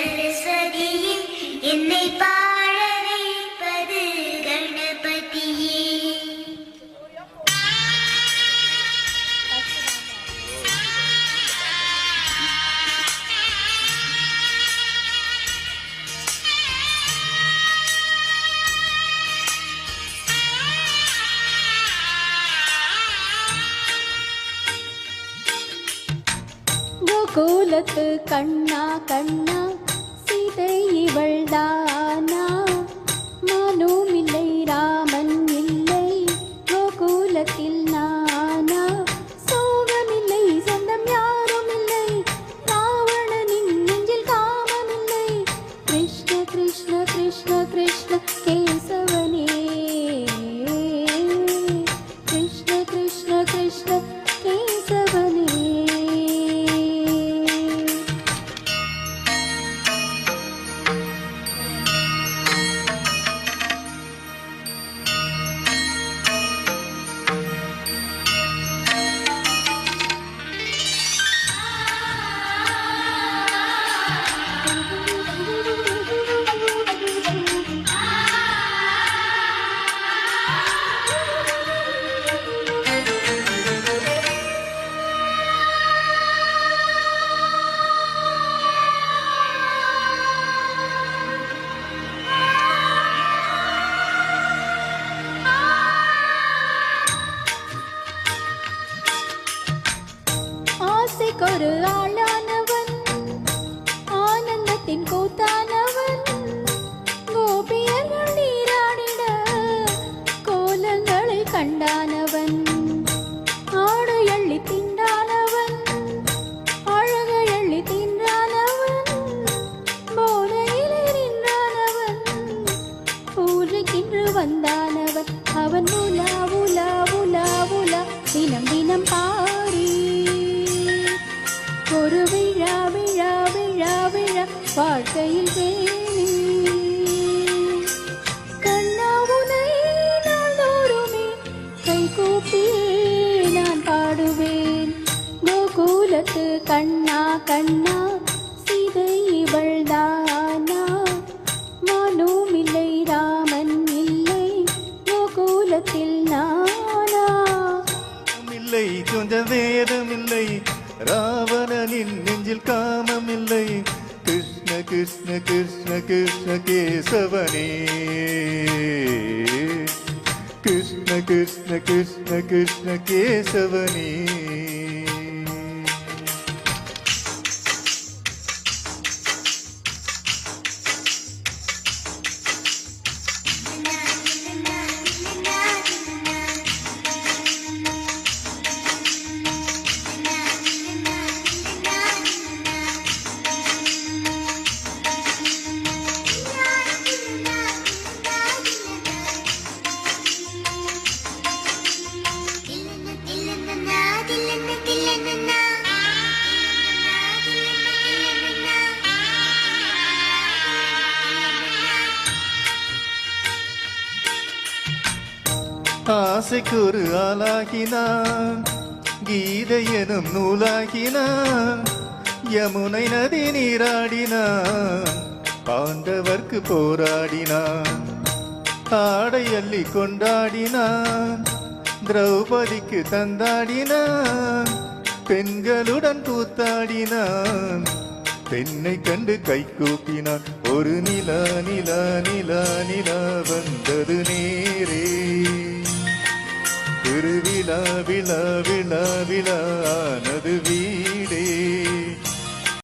சரஸ்வதியின் என்னை பாட வைப்பது கணபதியே. கோகுலத்து கண்ணா கண்ணா சீதை இவள்தானா? மனும் இல்லை ராமன் இல்லை கோகுலத்தில் நானா? சோகமில்லை சொந்தம் யாரும் இல்லை ராவணனின் நெஞ்சில் காமமில்லை. கிருஷ்ண கிருஷ்ண கிருஷ்ண கிருஷ்ண கேசவனே, கிருஷ்ண கிருஷ்ண கிருஷ்ண கேசவனே. ஆசைக்கொரு ஆளானவன், ஆனந்தத்தின் கூத்தானவன், கோபியர்கள் நீராடிட கோலங்களை கண்டானவன். ஆடு எள்ளி திண்டானவன், அழகு எள்ளி தின்றானவன், போதையிலே நின்றானவன், பூஜைக்கின்று வந்தானவன். அவன் உலா உலா உலா உலா தினம் தினம் பாரி ஒரு விழா விழா விழா விழா வாழ்க்கையில் வேணி. கண்ணா உனை நாள்தோறுமே கை கூப்பியே நான் பாடுவேன். கோகுலத்து கண்ணா கண்ணா சீதை இவள்தானா? மனும் இல்லை ராமன் இல்லை கோகுலத்தில் நானா? இல்லை கொஞ்சம் வேதமில்லை ராவணனின் நெஞ்சில் காமமில்லை. கிருஷ்ண கிருஷ்ண கிருஷ்ண கிருஷ்ண கேசவனே, கிருஷ்ண கிருஷ்ண கிருஷ்ண கிருஷ்ண கேசவனே. ஆசைக்கொரு ஆளாகினான், கீதை எனும் நூலாகினான், யமுனை நதி நீராடினான், பாண்டவர்க்கு போராடினான். ஆடை அள்ளி கொண்டாடினான், திரௌபதிக்கு தந்தாடினான், பெண்களுடன் கூத்தாடினான், பெண்ணை கண்டு கை கூப்பினான். ஒரு நிலா நிலா நிலா நிலா வந்தது நேரே, திருவிழா விழா விழா விழானது வீ